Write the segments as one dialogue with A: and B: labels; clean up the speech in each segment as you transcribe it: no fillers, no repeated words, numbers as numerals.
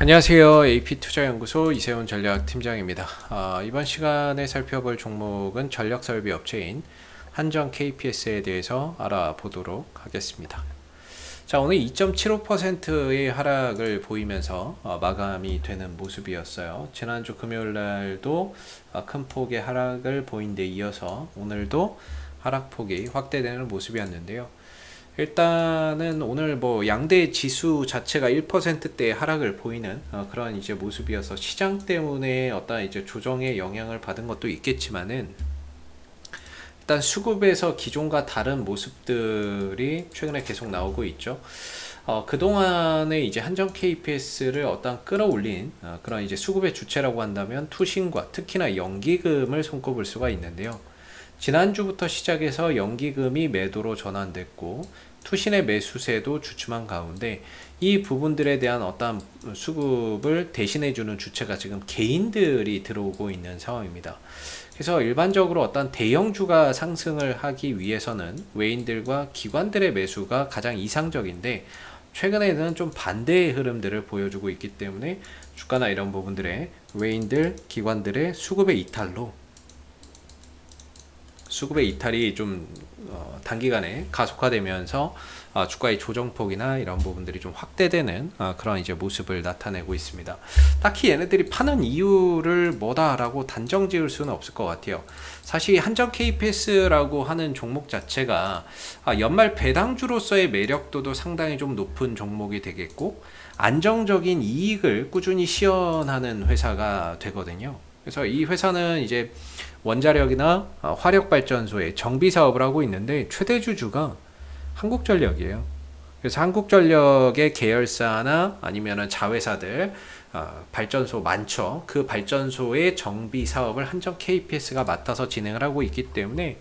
A: 안녕하세요. AP투자연구소 이세훈 전략팀장입니다. 이번 시간에 살펴볼 종목은 전력설비 업체인 한정 KPS에 대해서 알아보도록 하겠습니다. 자, 오늘 2.75%의 하락을 보이면서 마감이 되는 모습이었어요. 지난주 금요일날도 큰 폭의 하락을 보인 데 이어서 오늘도 하락폭이 확대되는 모습이었는데요. 일단은 오늘 뭐 양대 지수 자체가 1%대의 하락을 보이는 그런 이제 모습이어서 시장 때문에 어떤 이제 조정의 영향을 받은 것도 있겠지만은 일단 수급에서 기존과 다른 모습들이 최근에 계속 나오고 있죠. 그동안에 이제 한정 KPS를 어떤 끌어올린 그런 이제 수급의 주체라고 한다면 투신과 특히나 연기금을 손꼽을 수가 있는데요. 지난주부터 시작해서 연기금이 매도로 전환됐고 투신의 매수세도 주춤한 가운데 이 부분들에 대한 어떤 수급을 대신해주는 주체가 지금 개인들이 들어오고 있는 상황입니다. 그래서 일반적으로 어떤 대형주가 상승을 하기 위해서는 외인들과 기관들의 매수가 가장 이상적인데 최근에는 좀 반대의 흐름들을 보여주고 있기 때문에 주가나 이런 부분들의 외인들, 기관들의 수급의 이탈이 좀 단기간에 가속화되면서 주가의 조정폭이나 이런 부분들이 좀 확대되는 그런 이제 모습을 나타내고 있습니다. 딱히 얘네들이 파는 이유를 뭐다라고 단정 지을 수는 없을 것 같아요. 사실 한정 KPS라고 하는 종목 자체가 연말 배당주로서의 매력도도 상당히 좀 높은 종목이 되겠고 안정적인 이익을 꾸준히 시현하는 회사가 되거든요. 그래서 이 회사는 이제 원자력이나 화력발전소의 정비 사업을 하고 있는데 최대 주주가 한국전력이에요. 그래서 한국전력의 계열사나 아니면은 자회사들 발전소 많죠. 그 발전소의 정비 사업을 한정 KPS가 맡아서 진행을 하고 있기 때문에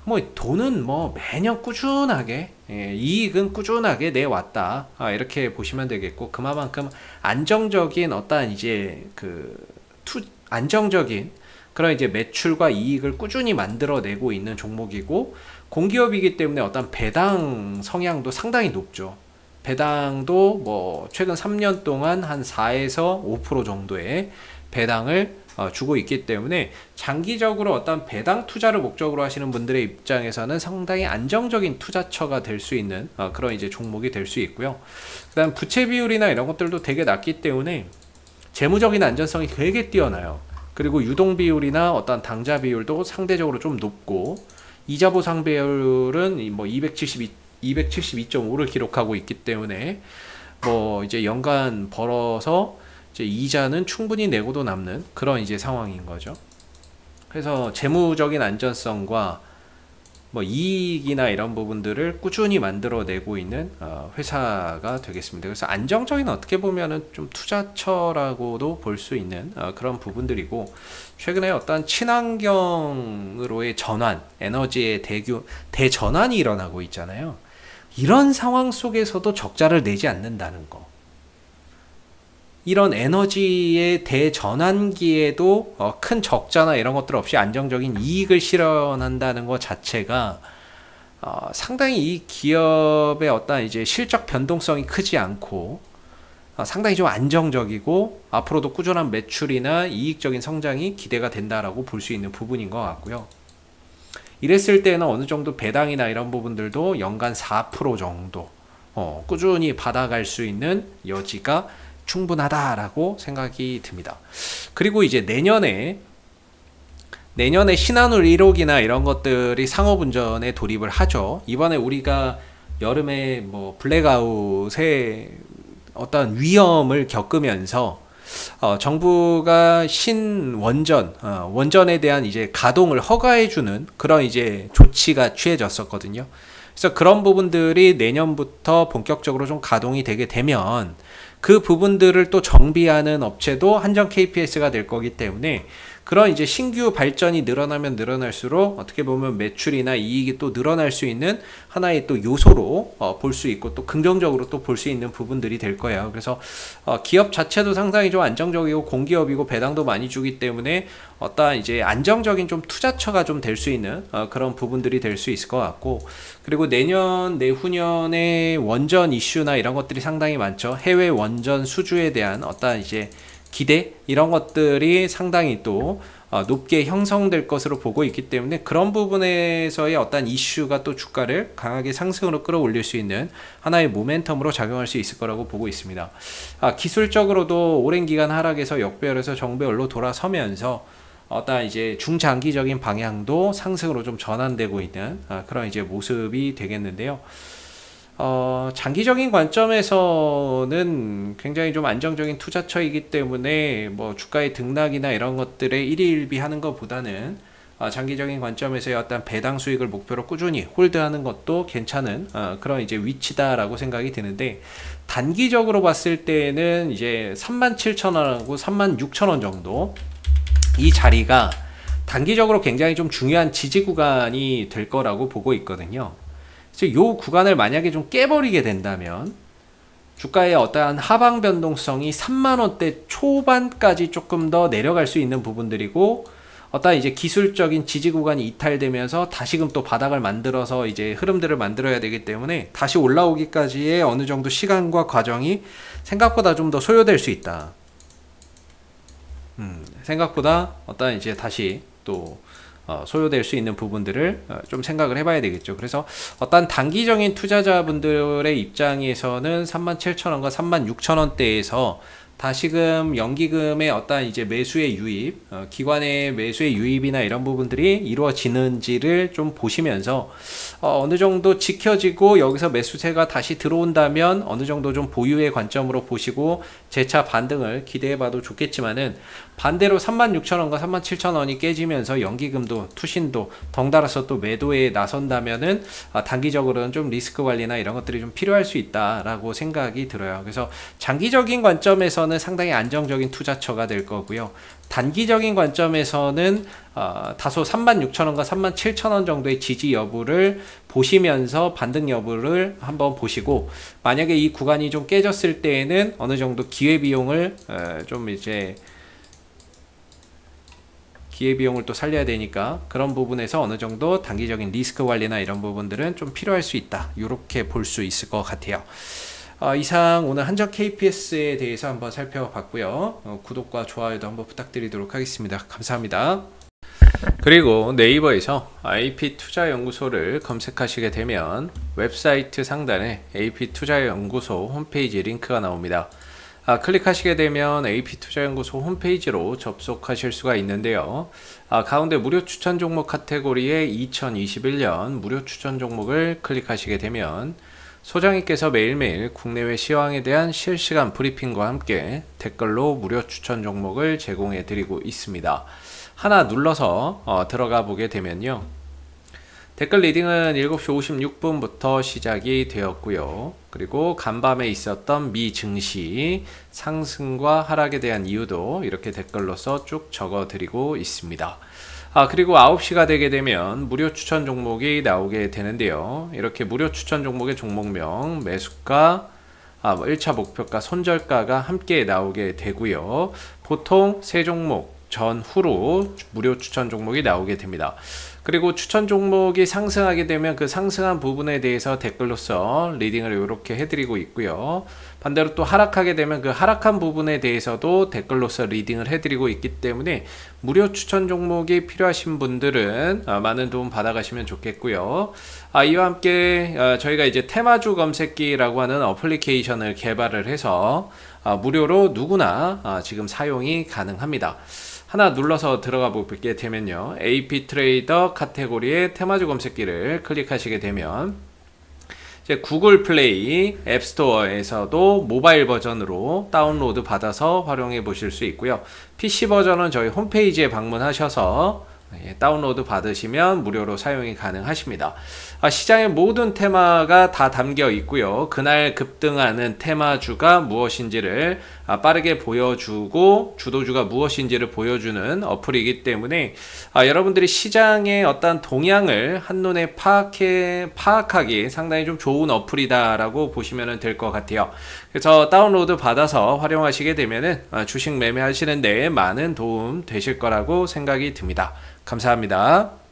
A: 뭐 돈은 뭐 매년 꾸준하게 이익은 꾸준하게 내왔다 이렇게 보시면 되겠고 그만큼 안정적인 어떤 이제 안정적인 그런 이제 매출과 이익을 꾸준히 만들어내고 있는 종목이고 공기업이기 때문에 어떤 배당 성향도 상당히 높죠. 배당도 뭐 최근 3년 동안 한 4에서 5% 정도의 배당을 주고 있기 때문에 장기적으로 어떤 배당 투자를 목적으로 하시는 분들의 입장에서는 상당히 안정적인 투자처가 될 수 있는 그런 이제 종목이 될 수 있고요. 그다음 부채 비율이나 이런 것들도 되게 낮기 때문에 재무적인 안전성이 되게 뛰어나요. 그리고 유동 비율이나 어떤 당좌 비율도 상대적으로 좀 높고 이자 보상 비율은 뭐 272.5를 기록하고 있기 때문에 뭐 이제 연간 벌어서 이제 이자는 충분히 내고도 남는 그런 이제 상황인 거죠. 그래서 재무적인 안전성과 뭐 이익이나 이런 부분들을 꾸준히 만들어내고 있는 회사가 되겠습니다. 그래서 안정적인 어떻게 보면은 좀 투자처라고도 볼 수 있는 그런 부분들이고 최근에 어떤 친환경으로의 전환, 에너지의 대전환이 일어나고 있잖아요. 이런 상황 속에서도 적자를 내지 않는다는 거. 이런 에너지의 대전환기에도 큰 적자나 이런 것들 없이 안정적인 이익을 실현한다는 것 자체가 상당히 이 기업의 어떤 이제 실적 변동성이 크지 않고 상당히 좀 안정적이고 앞으로도 꾸준한 매출이나 이익적인 성장이 기대가 된다라고 볼 수 있는 부분인 것 같고요. 이랬을 때는 어느 정도 배당이나 이런 부분들도 연간 4% 정도 꾸준히 받아갈 수 있는 여지가 충분하다라고 생각이 듭니다. 그리고 이제 내년에 신한울 1호기나 이런 것들이 상업운전에 돌입을 하죠. 이번에 우리가 여름에 뭐 블랙아웃의 어떤 위험을 겪으면서 정부가 원전에 대한 이제 가동을 허가해주는 그런 이제 조치가 취해졌었거든요. 그래서 그런 부분들이 내년부터 본격적으로 좀 가동이 되게 되면 그 부분들을 또 정비하는 업체도 한정 KPS가 될 거기 때문에 그런 이제 신규 발전이 늘어나면 늘어날수록 어떻게 보면 매출이나 이익이 또 늘어날 수 있는 하나의 또 요소로 볼 수 있고 또 긍정적으로 또 볼 수 있는 부분들이 될 거예요. 그래서 기업 자체도 상당히 좀 안정적이고 공기업이고 배당도 많이 주기 때문에 어떠한 이제 안정적인 좀 투자처가 좀 될 수 있는 그런 부분들이 될 수 있을 것 같고, 그리고 내년 내후년에 원전 이슈나 이런 것들이 상당히 많죠. 해외 원전 수주에 대한 어떠한 이제 기대 이런 것들이 상당히 또 높게 형성될 것으로 보고 있기 때문에 그런 부분에서의 어떤 이슈가 또 주가를 강하게 상승으로 끌어올릴 수 있는 하나의 모멘텀으로 작용할 수 있을 거라고 보고 있습니다. 기술적으로도 오랜 기간 하락에서 역배열에서 정배열로 돌아서면서 어떤 이제 중장기적인 방향도 상승으로 좀 전환되고 있는 그런 이제 모습이 되겠는데요. 장기적인 관점에서는 굉장히 좀 안정적인 투자처이기 때문에 뭐 주가의 등락이나 이런 것들에 일희일비하는 것보다는 장기적인 관점에서의 어떤 배당 수익을 목표로 꾸준히 홀드하는 것도 괜찮은 그런 이제 위치다라고 생각이 드는데, 단기적으로 봤을 때는 이제 37,000원하고 36,000원 정도 이 자리가 단기적으로 굉장히 좀 중요한 지지 구간이 될 거라고 보고 있거든요. 이 구간을 만약에 좀 깨버리게 된다면 주가의 어떠한 하방 변동성이 3만원대 초반까지 조금 더 내려갈 수 있는 부분들이고, 어떠한 이제 기술적인 지지 구간이 이탈되면서 다시금 또 바닥을 만들어서 이제 흐름들을 만들어야 되기 때문에 다시 올라오기까지의 어느 정도 시간과 과정이 생각보다 좀 더 소요될 수 있다. 생각보다 어떠한 이제 다시 또 소요될 수 있는 부분들을 좀 생각을 해봐야 되겠죠. 그래서 어떤 단기적인 투자자분들의 입장에서는 37,000원과 36,000원대에서 다시금 연기금의 어떤 이제 매수의 유입, 기관의 매수의 유입이나 이런 부분들이 이루어지는지를 좀 보시면서 어느 정도 지켜지고 여기서 매수세가 다시 들어온다면 어느 정도 좀 보유의 관점으로 보시고 재차 반등을 기대해봐도 좋겠지만은, 반대로 36,000원과 37,000원이 깨지면서 연기금도 투신도 덩달아서 또 매도에 나선다면은 단기적으로는 좀 리스크 관리나 이런 것들이 좀 필요할 수 있다라고 생각이 들어요. 그래서 장기적인 관점에서는 상당히 안정적인 투자처가 될 거고요. 단기적인 관점에서는 다소 36,000원과 37,000원 정도의 지지 여부를 보시면서 반등 여부를 한번 보시고, 만약에 이 구간이 좀 깨졌을 때에는 어느 정도 기회비용을 좀 이제 기회비용을 또 살려야 되니까 그런 부분에서 어느 정도 단기적인 리스크 관리나 이런 부분들은 좀 필요할 수 있다, 이렇게 볼 수 있을 것 같아요. 이상 오늘 한전 KPS에 대해서 한번 살펴봤고요. 구독과 좋아요도 한번 부탁드리도록 하겠습니다. 감사합니다. 그리고 네이버에서 AP투자연구소를 검색하시게 되면 웹사이트 상단에 AP투자연구소 홈페이지 링크가 나옵니다. 클릭하시게 되면 AP투자연구소 홈페이지로 접속하실 수가 있는데요. 가운데 무료 추천 종목 카테고리에 2021년 무료 추천 종목을 클릭하시게 되면 소장님께서 매일매일 국내외 시황에 대한 실시간 브리핑과 함께 댓글로 무료 추천 종목을 제공해 드리고 있습니다. 하나 눌러서 들어가 보게 되면요, 댓글 리딩은 7시 56분부터 시작이 되었고요. 그리고 간밤에 있었던 미 증시 상승과 하락에 대한 이유도 이렇게 댓글로서 쭉 적어 드리고 있습니다. 그리고 9시가 되게 되면 무료 추천 종목이 나오게 되는데요. 이렇게 무료 추천 종목의 종목명, 매수가, 1차 목표가, 손절가가 함께 나오게 되고요. 보통 세 종목 전후로 무료 추천 종목이 나오게 됩니다. 그리고 추천 종목이 상승하게 되면 그 상승한 부분에 대해서 댓글로서 리딩을 이렇게 해드리고 있고요. 반대로 또 하락하게 되면 그 하락한 부분에 대해서도 댓글로서 리딩을 해드리고 있기 때문에 무료 추천 종목이 필요하신 분들은 많은 도움 받아가시면 좋겠고요. 이와 함께 저희가 이제 테마주 검색기라고 하는 어플리케이션을 개발을 해서 무료로 누구나 지금 사용이 가능합니다. 하나 눌러서 들어가 보게 되면요, AP 트레이더 카테고리의 테마주 검색기를 클릭하시게 되면 이제 구글 플레이 앱스토어에서도 모바일 버전으로 다운로드 받아서 활용해 보실 수 있고요. PC 버전은 저희 홈페이지에 방문하셔서 예, 다운로드 받으시면 무료로 사용이 가능하십니다. 시장의 모든 테마가 다 담겨 있고요. 그날 급등하는 테마주가 무엇인지를 빠르게 보여주고 주도주가 무엇인지를 보여주는 어플이기 때문에 여러분들이 시장의 어떤 동향을 한눈에 파악하기 상당히 좀 좋은 어플이다라고 보시면 될 것 같아요. 그래서 다운로드 받아서 활용하시게 되면은 주식 매매하시는 데 많은 도움 되실 거라고 생각이 듭니다. 감사합니다.